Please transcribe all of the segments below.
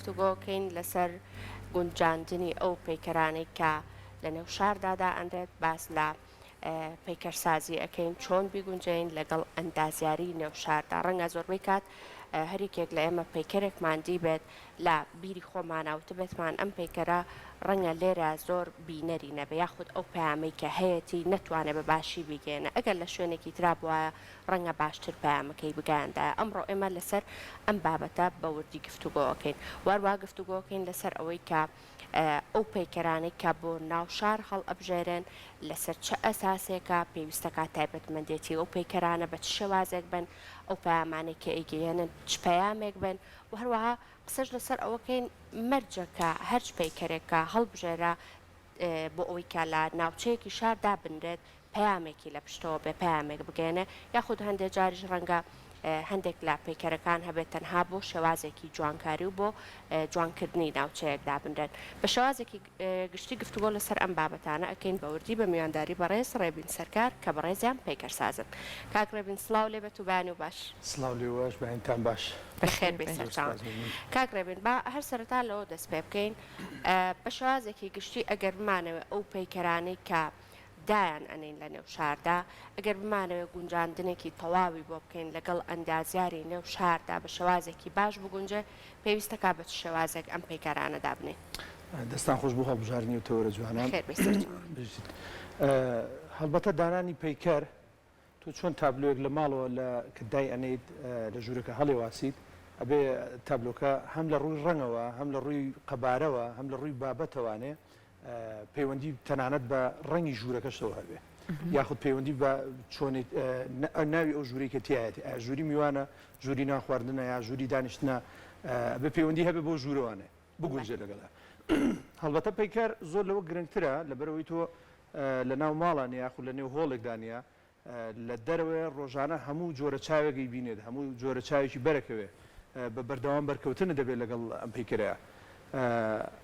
گفتوگۆکەین لەسەر گونجاندنی ئەو پەیکەرانەی کە لە نێو شاردادا ئەندێت باس لە پەیکەرسازی ئەەکەین چۆن بیگونجین لەگەڵ ئەندازیاری نێو شاردا ڕەنگە زۆربەی کات هەریکێک لە ئێمە پەیکەرێکمان دی بێت لە بیری خۆمانەوتە بێتمان ئەم پەیکەرە ڕەنگە لێرە زۆر بینەری نەبێ یاخود ئەو پامەی کە هەیەی نەتوانێت بە باشی بگێنە ئەگەر لە شوێنێکی ترا بواە ڕەنگە باشتر پامەکەی بگەیاندایە ئەمڕۆ ئێمە لەسەر ئەم بابەتە بە وردی گفتوگۆەکەین واروا گفتوگۆکەین لەسەر ئەوەی کە ئەو پەیکەرانەی کە بۆ ناوشار هەڵ ئەبژێرن لەسەر چه ئەساسێکە پێویستەکە تایبەتمەندێتی ئەو پەیکەرانە بە چ شێوازێک بن ئەو پەیامانێک کە ئەیگەیەنن چ پەیامێک بن و هەروەها قسەش لەسەر ئەوەکەین مەرجەکە هەرچ پەیکەرێکە هەڵبژێرە بۆ ئەوەی کە لە ناوچەیەکی شاردا بنرێت پەیامێکی لە پشتەوە بێ پەیامێک بگەێنێ یاخود هەندێک جاریش ڕەنگە هەندێک لە پەیکەرەکان هەبێت تەنها بۆ شێوازێکی جوانکاری و بۆ جوانکردنی ناوچەیەکدا بنرێت بە شێوازێکی گشتی گفتوگۆ لەسەر ئەم بابەتانە ئەکەین بە وردی بە میوانداری بەڕێز ڕێبین سەرکار کە بەڕێزیان پەیکەرسازن کاک ڕێبین سڵاو لێ بێت و بانی و باش سڵاو لێوەش بەهێنتان باش بەخێر بێ سەرچاوان کاک ڕێبین با هەر سەرەتا لەوە دەست پێ بکەین بە شێوازێکی گشتی ئەگەر بمانەوێت ئەو پەیکەرانەی کە دایان ئەنین لە نێو شاردا ئەگەر بمانەوێت گونجاندنێکی تەواوی بۆ بکەین لەگەڵ ئەندازیاری نێو شاردا بە شێوازێکی باش بگونجێ پێویستەکە بە شێوازێک ئەم پەیکەرانەدا بنێ دەستان خۆش بۆ هەڵبژاردننی و تەوەرە جوانان هەڵبەتە دانانی پەیکەر تۆ چۆن تابلۆیەک لە ماڵەوە لە کدای ئەنیت لە ژوورەکە هەڵێ واسیت ئەبێ تابلۆکە هەم لە ڕووی ڕەنگەوە هەم لە ڕووی قەبارەوە هەم لە ڕووی بابەتەوانێ پەیوەندی تەنانەت بە ڕەنگی ژوورەکەشەوە هەبێ یاخود پەیوەندی بە چۆنیت ناوی ئەو ژووری کە تایەتی ژووری میوانە ژووری ناخواردنە یا ژووری دانیشتنە بە پەیوەندی هەبێ بۆ ژوورەوانێ بگونجێ لەگەڵا هەڵبەتە پەیکەر زۆر لەوە گرنگترە لەبەرەوەی تۆ لە ناو ماڵان یاخود لە نێو هۆڵێکدانە لە دەرەوەی ڕۆژانە هەموو جۆرە چاوێکی بینێت هەموو جۆرە چاوێکی بەرەکەوێ بە بەردەوام بەرکەوتنە دەبێت لەگەڵ ئەم پەیکەرەیە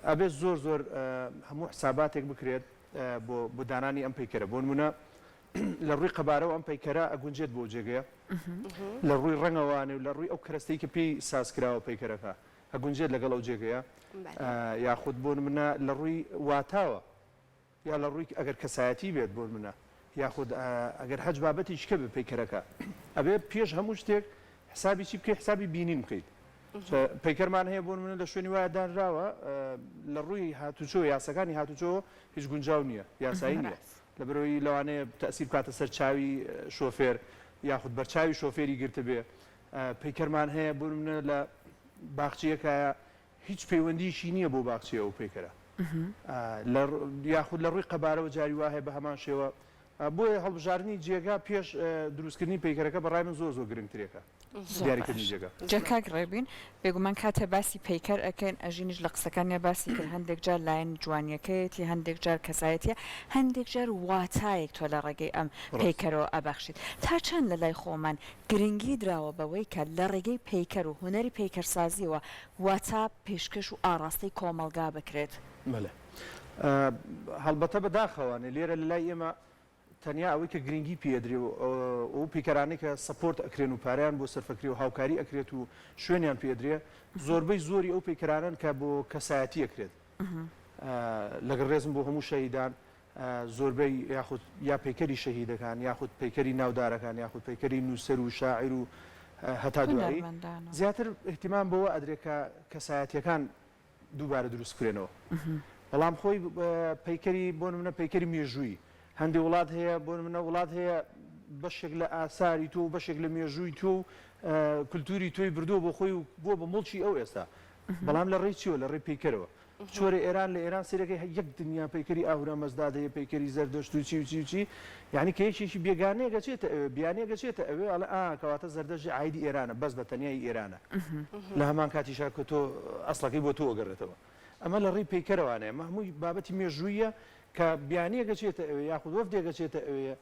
ئەبێت زۆر هەموو حساباتێک بکرێت بۆ دانانی ئەم پەیکەرە بۆ نمونە لە ڕووی قەبارەوە ئەم پەیکەرە ئەگونجێت بۆ جێگەیە لە ڕووی ڕەنگەوانێ و لە ڕووی ئەو کەرەستەی کە پێی سازکراوە پەیکەرەکە ئەگونجێت لەگەڵ ئەو جێگەیە یاخود بۆ منە لە ڕووی واتاوە یا لە ڕووی ئەگەر کەسایەتی بێت بۆ منە یاخود ئەگەر هەج بابەتی شکە بە پەیکەرەکە ئەبێ پێش هەموو شتێک حسابی چی بکەیت حسابی بینین بکەیت پەیکەرمان هەیە بۆ منە لە شوێنی وایە دانراوە لە ڕووی هاتوچۆ یاسەکانی هاتوچۆ هیچ گونجاو نییە یاسایی نییە لەبەرەوەی لەوانەیە تەسیر کاتە سەر چاوی شۆفێر یاخود بەرچاوی شۆفێری گرتە بێ پەیکەرمان هەیە بۆ منە لە باخچیەکە هیچ پەیوەندیشی نییە بۆ باخچیە و پەیکەرە یاخود لە ڕووی قەبارەوە جاری وایە بە هەمان شێوە بۆیە هەڵبژاردننی جێگا پێش دروستکردنی پەیکەرەکە بەڕای من زۆر گرنگترێکە دیاریکردنی جێگا جاکاک ڕێبین بێگومان کاتە باسی پەیکەر ئەەکەن ئەژینش لە قسەکانیا باسی کرد هەندێک جار لایەن جوانیەکەیەتی هەندێک جار کەسایەتە هەندێک جار واتایەک تۆ لە ڕێگەی ئەم پەیکەرەوە ئەبەخشیت تا چەند لە لای خۆمان گرنگی درراوە بەوەی کە لە ڕێگەی پەیکەر و هوەری پەیکەرسازیەوە واتا پێشکەش و ئاڕاستی کۆمەلگا بکرێت هەڵبەتە بەداخەوانێ لێرە لە لای ئێمە تەنیا ئەوەی کە گرنگی پێدرێ و ئەو پێکەرانەی کە سەپۆرت ئەکرێن و پاریان بۆ سەرفەکری و هاوکاری ئەکرێت و شوێنیان پێدرێ زۆربەی زۆری ئەو پێکەرانن کە بۆ کەسایەتی ئەکرێت لەگەڵ ڕێزم بۆ هەموو شەهیدان زۆربەی یاخود یا پەیکەری شەهیدەکان یاخود پەیکەری ناودارەکان یاخود پەیکەری نووسەر و شاعیر و هەتا دوایی زیاتر احتیمام بەوە ئەدرێکە کەسایەتیەکان دووبارە دروست بکرێنەوە بەڵام خۆی پەیکەری بۆ منە پەیکەری مێژووی هەندێک وڵات هەیە بۆ منە وڵات هەیە بەشێک لە ئاساری تۆ بەشێک لە مێژووی تۆ کولتوری تۆی بردووە بۆ خۆی و بۆ بە مڵکی ئەو ئێستا بەڵام لە ڕێی چیوە لە ڕێی پەیکەرەوە چۆرە ئێران لە ئێران سێرەکەی یەک دنیا پەیکەری ئاهورە مەزداد هەیە پەیکەری زەردەشت و چی یعنی کە یەکێکی بێگانەیە گەچێتە ئەوێ بیانەیە گەچێتە ئەوێ ئەڵێ کەواتە زەردەشی عایدی ئێرانە بەس بە تەنیای ئێرانە لە هەمان کاتیشا کە تۆ ئەسڵەکەی بۆ تۆ وەگەڕێتەوە ئەمە لە ڕێی پەیکەرەوانەیە هەمووی بابەتی مێژوویە کە بیانیە گەچێتە ئەوێ یاخود وەفدێک گەچێتە ئەوێ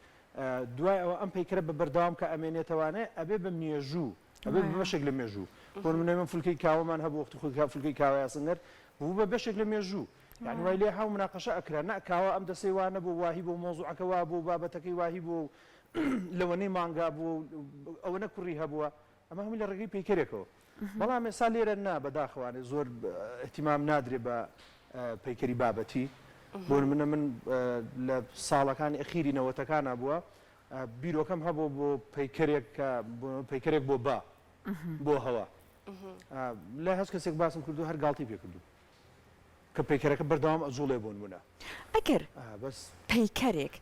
دوای ئەوە ئەم پەیکەرە بە بەردەوام کە ئەمێنێتەوانێ ئەبێ بە مێژوو ئەبێ بەشێک لە مێژوو بۆ نمونە من فولکەی کاوەمان هەبوو وەختی خۆی فولکەی کاوە سنگەر بوو بە بەشێک لە مێژوو یعنی وای لێ هاو مناقەشە ئەکرا نەکاوە ئەم دەسەی وانە بوو واهی بۆ مۆزوعەکە وا بوو بابەتەکەی واهی بوو لەوەنەی مانگا بوو ئەوە نەکوڕی هەبووە ئەمە هەمووی لە ڕێگەی پەیکەرێکەوە بەڵام ئێستا لێرە نا بەداخەوانێ زۆر احتیمام نادرێ بە پەیکەری بابەتی بۆ منە من لە ساڵەکانی ئەخیری نەوەتەکانە بووە بیرۆکەم هەبوو بۆ پەیکەرێک بۆ با بۆ هەوا لە هەست کەسێک باسم کردو هەر گاڵتی پێ کردو کە پەیکەرەکە بەردەوام ئەجوڵێ بۆ نمونە ئەگەر بەس پەیکەرێک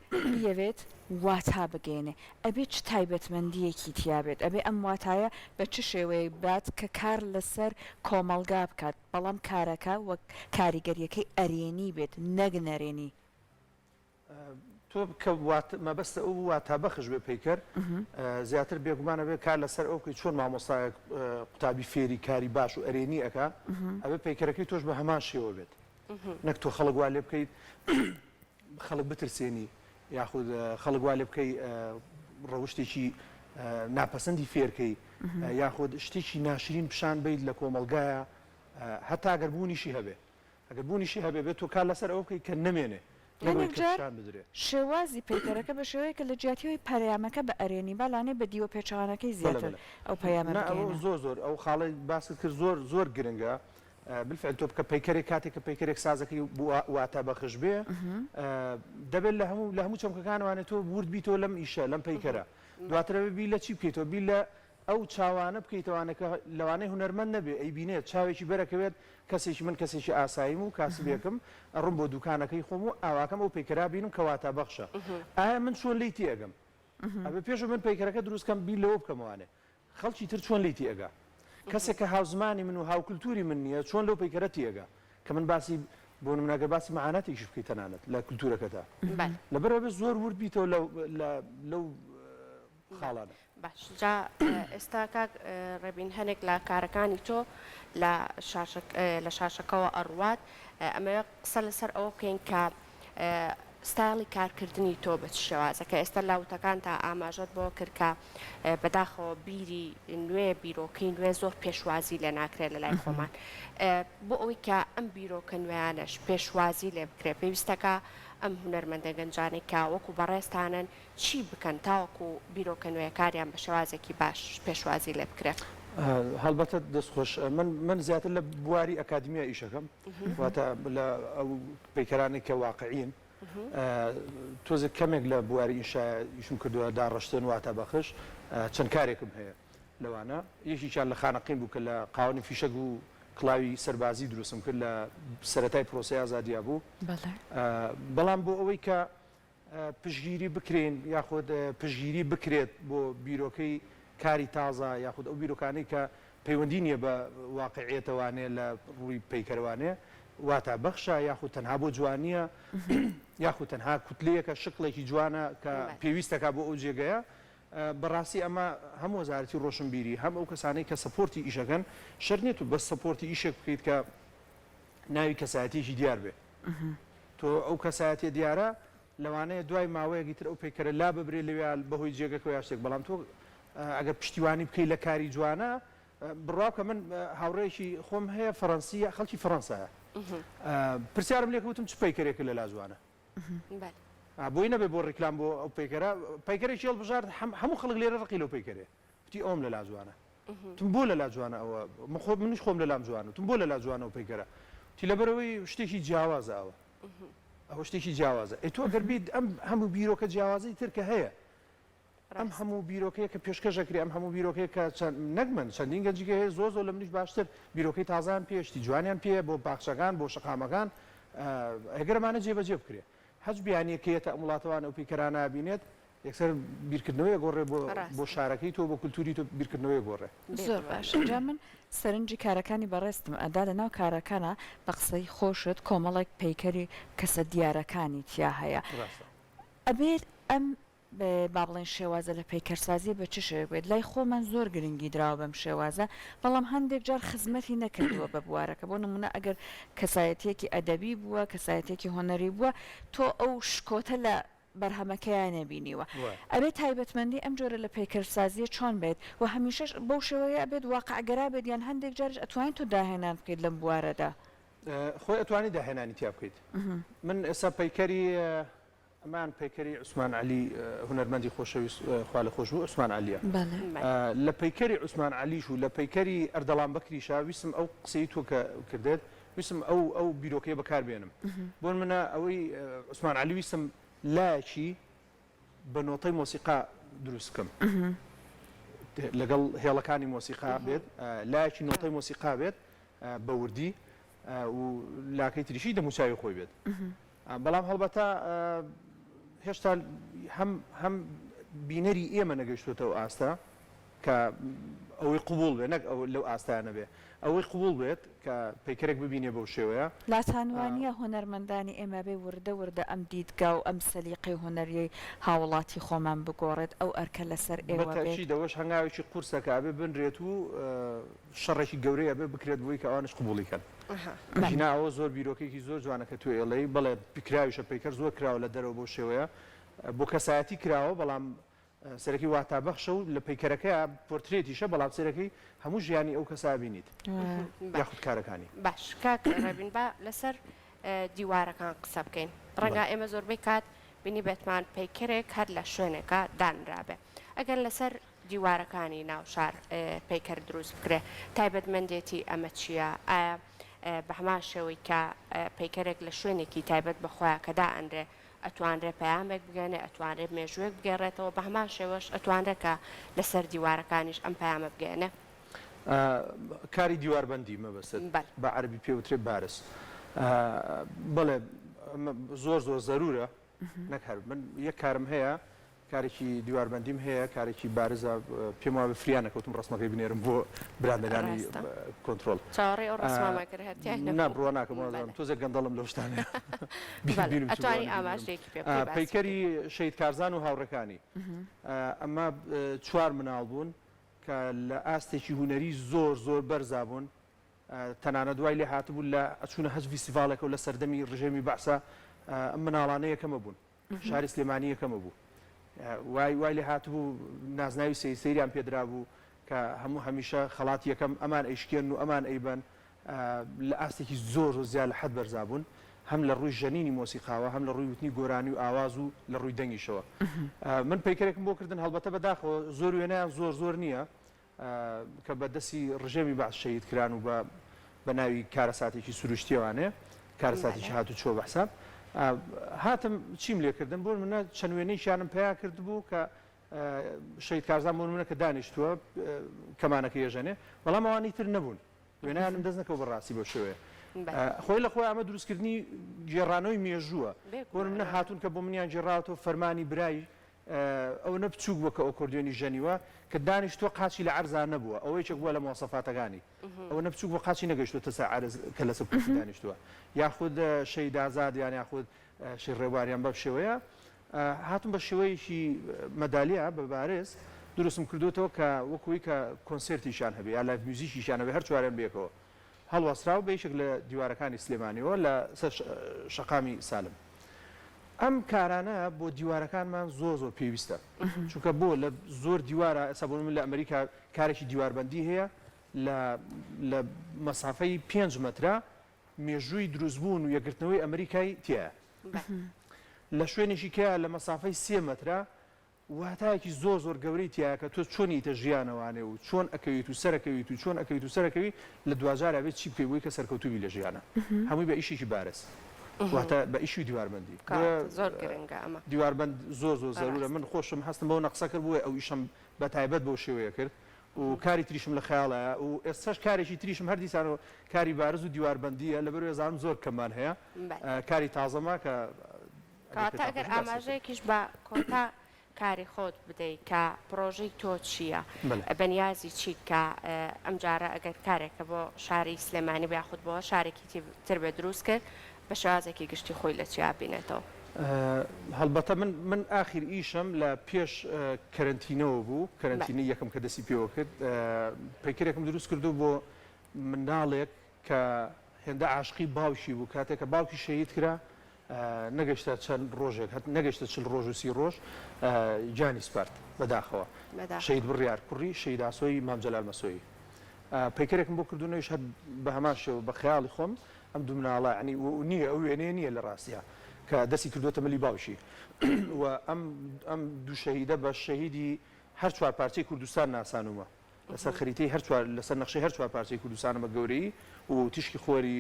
بێت واتا بگەێنێ ئەبێ چ تایبەتمەندیەکی تیابێت ئەبێ ئەم واتایە بە چ شێوەیە بات کە کار لەسەر کۆمەلگا بکات بەڵام کارەکە وەک کاریگەریەکەی ئەرێنی بێت نەگنەرێنی تۆ کە مەبەستە ئەو واتا بەخش بێ پەیکەر زیاتر بێگومانە بێ کار لەسەر ئەوکەی چۆن مامۆستایە قوتابی فێری کاری باش و ئەرێنی ئەکا ئەبێ پەیکەرەکەی تۆش بە هەمان شێوە بێت نەک تۆ خەڵک وا لێ بکەیت خەڵک بترسێنی یاخود خەڵک وا لێ بکەی ڕەوشتێکی ناپەسەندی فێرکەی یاخود شتێکی ناشرین پیشان بیت لە کۆمەلگایە هەتا ئەگەر بوونیشی هەبێ ئەگەر بوونیشی هەبێ بێت تۆ کار لەسەر ئەو بکەی کە نەمێنێ شێوازی پەیکەرەکە بە شێوەیە کە لە جیاتیەوەی پەرەیامەکە بە ئەرێنی باڵانێ بە دیوە پێچوانەکەی زیاتر ئەو پەیامە زۆر ئەو خاڵی باست کرد زۆر گرنگە بالفعل تۆ بکە پەیکەرێک کاتێک کە پەیکەرێک سازەکەی واتە بەخش بێ دەبێت لە هەموو چەمکەکانوانێت تۆ ورد بیتەوە لەم ئیشە لەم پەیکەرە دواترەوە بی لە چی بکەیتەوە بی لە ئەو چاوانە بکەیتەوانەکە لەوانەی هونەرمەند نەبێ ئەی بینێت چاوێکی بەرەکەوێت کەسێکی من کەسێکی ئاساییم و کاسبێکم ئەڕم بۆ دوکانەکەی خۆم و ئاواکەم ئەو پەیکەرا بینم کە واتە بەخشە ئایا من چۆن لیتی ئەگەم ئەبێ پێش من پەیکەرەکە دروستکەم بی لەوە بکەمەوانێ خەڵکی تر چۆن لیتی ئەگا کەسێک کە هاوزمانی من و هاوکولتوری من نییە چۆن لەو پەیکەرەتی ئەگا کە من باسی بۆ نمونەگە باسی مەعانەتێکیش بکەیت تەنانەت لە کولتورەکەتا لەبەرەوە زۆر ورد بیتەوە لەو خاڵانە باش جا ئێستا کاک ڕێبین هەنێک لە کارەکانی تۆ لە شاشەکەەوە ئەڕوات ئەمەوە قسە لەسەر ئەوە بکەین کە ستایڵی کارکردنی تۆ بە شێوازە کە ئێستا لاوتەکان تا ئاماژەت بۆ کرد کە بەداخەوە بیری نوێ بیرۆکەی نوێ زۆر پێشوازی لێ ناکرێت لە لای خۆمان بۆ ئەوەی کە ئەم بیرۆکە نوێیانش پێشوازی لێ بکرێت پێویستەکە ئەم هونەرمەندە گەنجانێک کە وەکو بەڕێستانن چی بکەن تاوەکو بیرۆکە نوێیەکاریان بە شێوازێکی باش پێشوازی لێ بکرێت هەڵبەتە دەستخۆش من زیاتر لە بواری ئەکادمیە ئیشەکەم واتە لە ئەو پەیکەرانی کە واقعین تۆزێک کەمێک لە بواری ئیشم کردووە داڕشتن واتە بەخش چەند کارێکم هەیە لەوانە یەکیان لە خانەقین بوو کە لە قاوەنی فیشەک و کڵاوی سەربازی دروستم کرد لە سەرەتای پرۆسی ئازادیا بوو بەڵام بۆ ئەوەی کە پشگیری بکرێن یاخود پشگیری بکرێت بۆ بیرۆکەی کاری تازە یاخود ئەو بیرۆکانەی کە پەیوەندی نییە بە واقعێتەوانێ لە ڕووی پەیکەروانێ واتە بەخشە یاخود تەنها بۆ جوانیە یاخود تەنها کوتلەیەکە شقلێکی جوانە کە پێویستەکە بۆ ئەو جێگەیە بەڕاستی ئەمە هەموو وەزارەتی ڕۆشنبیری هەم ئەو کەسانەی کە سەپۆرتی ئیشەکەن شەرنێت و بەس سەپۆرتی ئیشێک بکەیت کە ناوی کەسایەتیشی دیار بێ تۆ ئەو کەسایەتی دیارە لەوانەیە دوای ماوەیەکی تر ئەو پەیکەرە لا ببرێ لەوێ بەهۆی جێگەکە یا شتێک بەڵام تۆ ئەگەر پشتیوانی بکەیت لە کاری جوانە بڕاوکە من هاوڕێکی خۆم هەیە فەڕەنسیە خەڵکی فەڕەنسایە پرسیارم لێ کەوتم چ پەیکەرێکە لە لاجوانە بۆی نەبێ بۆ ڕێکلام بۆ ئەو پەیکەرە پەیکەرێکی هەڵبژارد هەموو خەڵک لێرە ڕقی لەو پەیکەرێ وتی ئەوم لە لاجوانە تم بۆ لە لاجوانە ئەوە منیش خۆم لە لام جوانە تم بۆ لە لاجوانە و پەیکەرە تی لەبەرەوەی شتێکی جیاوازە ئەوە شتێکی جیاوازە ئەی تۆ گەر بیت ئەم هەموو بیرۆکە جیاوازی ترکە هەیە ئەم هەموو بیرۆکەیە کە پێشکەشەکری ئەم هەموو بیرۆکەیە کە نەکمن چەندین گەنجیکە هەیە زۆر زۆر لە منیش باشتر بیرۆکەی تازان پێشتی جوانیان پێ بۆ باخچەکان بۆ شەقامەکان ئەگەرمانە جێبەجێ بکرێ هەچ بیانیەکەیەتە ئەم وڵاتەوان ئەو پێکەرانە ببینێت یەکسەر بیرکردنەوەی گۆڕێ بۆ شارەکەی تۆ بۆ کولتوری تۆ بیرکردنەوەی گۆڕێ زۆر باش جا من سەرنجی کارەکانی بەڕێستم ئەدا لە ناو کارەکانە بە قسەی خۆشت کۆمەڵێک پەیکەری کەسە دیارەکانی تیا هەیە ئەبێت ئەم با بڵێن شێوازە لە پەیکەرسازی بە چ شێوە بێت لای خۆمان زۆر گرنگی دراوە بەم شێوازە بەڵام هەندێک جار خزمەتی نەکردووە بە بوارەکە بۆ نمونە ئەگەر کەسایەتێکی ئەدەبی بووە کەسایەتێکی هۆنەری بووە تۆ ئەو شکۆتە لە بەرهەمەکەیان نەبینیوە ئەبێت تایبەتمەندی ئەم جۆرە لە پەیکەرسازیە چۆن بێت و هەمیشەش بەو شێوەیە ئەبێت واقعگەرا بێت یان هەندێک جارش ئەتوانین تۆ داهێنان بکەیت لەم بوارەدا خۆی ئەتوانی داهێنانی تیا بکەیت من ئێستا پەیکەری ئەمان پەیکەری عوسمان عەلی هونەرمەندی خۆشەویست خوا لە خۆش بوو عوسمان عەلیە لە پەیکەری عوسمان عەلیش و لە پەیکەری ئەردەڵان بەکریشا ویستم ئەو قسەی تۆ کە کردێت ویستم ئەو بیرۆکەیە بەکاربێنم بۆن منە ئەوەی عوسمان عەلی ویستم لایەکی بە نۆتەی مۆسیقا دروست بکەم لەگەڵ هێڵەکانی مۆسیقا بێت لایەکی نۆتەی مۆسیقا بێت بە وردی و لاکەی تریشی دەموچاوی خۆی بێت بەڵام هەڵبەتە هێشتا هەم بینەری ئێمە نەگەیشتوتەوە ئاستا کە ئەوەی قوبوڵ بێت نەک لەو ئاستانە بێ ئەوەی قوبوڵ بێت کە پەیکەرێک ببینێ بەو شێوەیە لاتانوانیە هۆنەرمەندانی ئێمە بێ وردە ئەم دیدگا و ئەم سەلیقەی هۆنەریەی هاوڵاتی خۆمان بگۆڕێت ئەو ئەرکە لەسەر ئێوە بێت دەوەش هەنگاوێکی قورسەکە بێ بنرێت و شەڕێکی گەورەیە بێ بکرێت بۆی کە ئەوانش قوبوڵیکەن ژینا ئەوە زۆر بیرۆکێکی زۆر جوانەکە تو ئێڵەی بەڵێ بکراویشە پەیکەر زۆر کراوە لە دەرەوە بۆ شێوەیە بۆ کەسایەتی کراوە بەڵام سەرەکی واتابەخشە و لە پەیکەرەکە پۆرترێتیشە بەڵام سەرەکەی هەموو ژیانی ئەو کەسا بینیت یاخود کارەکانی باش کاکڕێبین بە لەسەر دیوارەکان قسە بکەین ڕەنگا ئێمە زۆربەی کات بینی بێتمان پەیکەرێک هەر لە شوێنێکە دانرابێ ئەگەر لەسەر دیوارەکانی ناو شار پەیکەر دروست بکرێ تایبەتمەندێتی ئەمە چییە ئایا بە هەمان شێوەی کە پەیکەرێک لە شوێنێکی تایبەت بەخۆیان کە دائەنرێ ئەتوانرێ پەیامێک بگەنێ ئەتوانرێت مێژوێک بگەڕێتەوە بە هەمان شێوەش ئەتوانرێت کە لەسەر دیوارەکانیش ئەم پەیامە بگەێنێ کاری دیواربەندی مەبەستێت بە عەربی پێوترێت بارس بەڵێ زۆر زەرورە نەکار من یەک کارم هەیە کارێکی دیواربەندیم هەیە کارێکی بارزە پێم وابێ فریان نەکەوتم ڕستمەکەی بنێرم بۆ برادەکانی کۆنتترۆل چاڕێ ئەو ڕستمامەکرد نابڕوە ناکەم تۆزە گەندەڵم لەو شتانێ پەیکەری شەید کارزان و هاوڕەکانی ئەمە 4 مناڵ بوون کە لە ئاستێکی هوەری زۆر بەرزا بوون تەنانە دوای لێ هاتبوو لە ئەچوونە هەز فیسیڤالێکە و لە سەردەمی ڕژێمی بەعسا ئەم مناڵانە یەکەمە بوون شاری سلێمانی یەکەمە بوو وای لێ هاتبوو نازناوی سەیریان پێدرا بوو کە هەموو هەمیشە خەڵات یەکەم ئەمان ئەیشکێن و ئەمان ئەیبەن لە ئاستێکی زۆر زیاد لە حەد بەرزا بوون هەم لە ڕووی ژەنینی مۆسیقاوە هەم لە ڕووی وتنی گۆرانی و ئاواز و لە ڕووی دەنگیشەوە من پەیکەرێکم بۆ کردن هەڵبەتە بەداخەوە زۆر وێنەیان زۆر نییە کە بەدەستی ڕژێمی بەعس شەهید کران و بە ناوی کارەساتێکی سروشتیەوانێ کارەساتێکی هاتو چۆ بەحساب هاتم چیم لێکردن بۆ منە چەند وێنەیشیانم پیا کرد بوو کە شەید کارزان بۆ منە کە دانیشتووە کەمانەکە ێژەنێ بەڵام ئەوانی تر نەبوون وێنەیانم دەست نەکەوت بەڕاستی بۆ شێوەیە خۆی لە خۆی ئەمە دروستکردنی گێڕانەوەی مێژووە بۆ منە هاتوون کە بۆ منیان جێڕاوەوە فەرمانی برای ئەو نە بچووک بووە کە ئۆکۆردیۆنی ژەنیوە کە دانیشتووە قاچی لە عەرزان نەبووە ئەوەی چێک بووە لە مۆسەفاتەکانی ئەوە نە بچووک بۆ قاچی نەگەیشتوتە سەر عەرز کە لەسەر کوردی دانیشتووە یاخود شەید ئازاد یان یاخود شەی ڕێبواریان بەم شێوەیە هاتم بە شێوەیەکی مەدالیا بە بارز دروستم کردوتەوە کە وەکوی کە کۆنسرتیشان هەبێ یا لایڤ میوزیکیشان هەبێ هەر چوارێن بێکەوە هەڵوەسراو بەیشێک لە دیوارەکانی سلێمانیەوە لە سەر شەقامی سالم ئەم کارانە بۆ دیوارەکانمان زۆر پێویستە چونکە بۆ لە زۆر دیوارە ئەسا بۆ من لە ئەمریکا کارێکی دیواربەندی هەیە لە مەسافەی 5 مەترە مێژووی دروستبوون و یەکگرتنەوەی ئەمریکای تایە لە شوێنێکی کە لە مەسافەی 3 مەترە واتایەکی زۆر گەورەی تایە کە تۆ چۆنیتە ژیانەوانێ و چۆن ئەکەویت و سەرەکەویت و چۆن ئەکەویت و سەرەکەوی لە دوجارە بێت چی بکەی بۆی کە سەرکەوتوبی لە ژیانە هەمووی بە ئیشێکی بارز واتە بە ئیشی دیواربەندی زۆر گرنگە ئەمە دیواربەند زۆر زەرورە من خۆشم هەستم بەو نەقسە کرد بووە ئەو ئیشم بە تایبەت بەو شێوەیە کرد و کاری تریشم لە خەیاڵەیە و ئێستاش کارێکی تریشم هەر دیسانەوە کاری بارز و دیواربەندیە لەبەر ێزانم زۆر کەمان هەیە کاری تازەما کە کاتە ئەگەر ئاماژەیەکیش بە کۆتا کاری خۆت بدەیت کە پرۆژەی تۆ چییە بەنیازی چی کە ئەم جارە ئەگەر کارێکە بۆ شاری سلێمانی بیاخود بۆ شارێکی تر بێ دروست کرد بە شازێکی گشتی خۆی لە چیا بینێتەوە هەڵبەتە من ئاخیر ئیشم لە پێش کەرنتینەوە بوو کەرنتینی یەکەم کە دەستی پێوە کرد پەیکەرێکم دروست کردو بۆ منداڵێک کە هێندە عاشقی باوکی بوو کاتێک کە باوکی شەهید کرا نەگەشتە چەند ڕۆژێک نەگەشتە 40 ڕۆژ و 30 ڕۆژ جانی سپارت بەداخەوە شەید بڕیار کوڕی شەیداسۆی مام جەلال مەسۆیی پەیکەرێکم بۆ کردوونەوەیش هەر بە هەمان شێوە بە خەیاڵی خۆم ئەم دوو مناڵە ینی نییە ئەو وێنەیە نییە لە ڕاستیە کە دەستی کردوتە ملی باوشی و ئەم دوو شەهیدە بە شەهیدی هەر چوار پارچەی کوردستان ناسانومە لەسەر خەریتەی لەسەر نەخشەی هەر چوار پارچەی کوردستانە بە گەورەی و تیشکی خۆری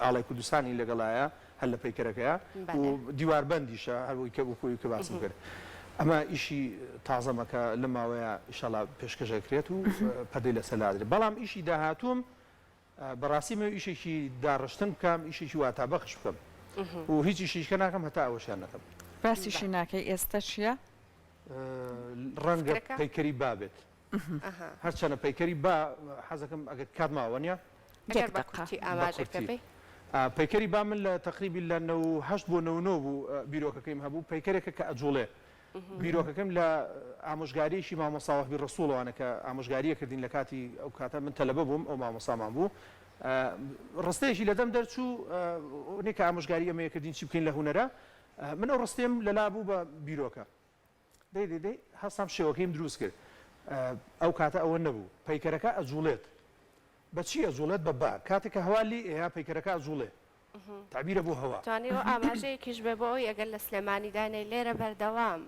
ئاڵای کوردستانی لەگەڵایە هەر لە پەیکەرەکەیە و دیواربەندیشە هەروەی کە بۆ کۆی کە باسم کرد ئەمە ئیشی تازەمەکە لە ماوەیە ئیشەڵا پێشکەشەکرێت و پەردەی لەسەر لادرێت بەڵام ئیشی داهاتووم بەڕاستی مە ئیشێکی داڕشتن بکەم ئیشێکی واتابەخش بکەم و هیچ ئیشیشکە ناکەم هەتا ئەوەشیان نەکەم باسیشی ناکەی ئێستا چییە؟ ڕەنگە پەیکەری بابێت هەرچەنە پەیکەری با حەزەکەم ئەگەر کات ماوە نیە پەیکەری با من لە تقریبی لە 98 بۆ 99 بوو بیرۆکەکەیم هەبوو پەیکەرێکە کە ئەجوڵێ بیرۆکەکەم لە ئامۆژگاریشی مامۆساوەبی ڕسوڵەوانە کە ئامۆژگاریە کردین لە کاتی ئەو کاتە من تەلەبە بووم ئەو مامۆسامان بوو ڕستەیەکی لەدەم دەرچوو نێکە ئامۆژگاری ئەمەیە کردین چی بکەین لە هونەرە من ئەو ڕستێم لەلا بوو بە بیرۆکە دەی هەستام شێوەکەیم دروست کرد ئەو کاتە ئەوە نەبوو پەیکەرەکە ئەجوڵێت بەچی ئەجوڵێت بە با کاتێککە هەوالی ئێ پەیکەرەکە ئەجوڵێ تعبیرە بۆ هەوا توانیەوە ئاماژەیەکیش بێ بۆ ئەوی ئەگەر لە سلێمانی دانەی لێرە بەردەوام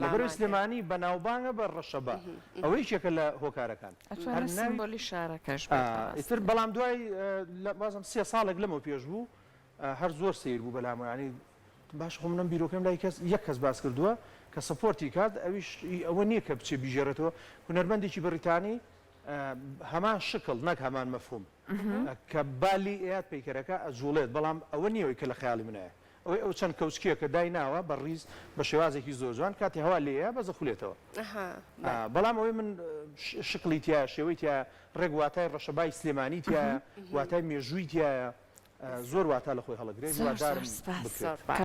لەبەر سلێمانی بە ناوبانگە بە ڕەشەبا ئەوەی یەکە لە هۆکارەکان سیمبۆلی شارەکەش ئیتر بەڵام دوای بازم 3 ساڵێک لەمە پێش بوو هەر زۆر سیر بوو بەلامانی باش خۆ منم بیرۆکەم لای یەک کەس باس کردووە کە سپۆرتی کات ئەویش ئەوە نییە کە بچێ بیژێڕێتەوە هونەرمەندێکی بەریتانی هەمان شکل نەک هەمان مەفهوم کە بالی ئێات پەیکەرەکە ئەجوڵێت بەڵام ئەوە نییەوەی کە لە خەیاڵی منایە ئەوەی ئەو چەند کەوچکیە کە دای ناوە بە ڕیز بە شێوازێکی زۆر جوان کاتی هەوا لێە بەزە خولێتەوە بەڵام ئەوەی من شکلی تیا شێوەی تیا ڕێک واتای ڕەشەبای سلێمانی تایە واتای مێژووی تایە زۆر واتە لە خۆی هەڵەگرێت وادارم بکرێت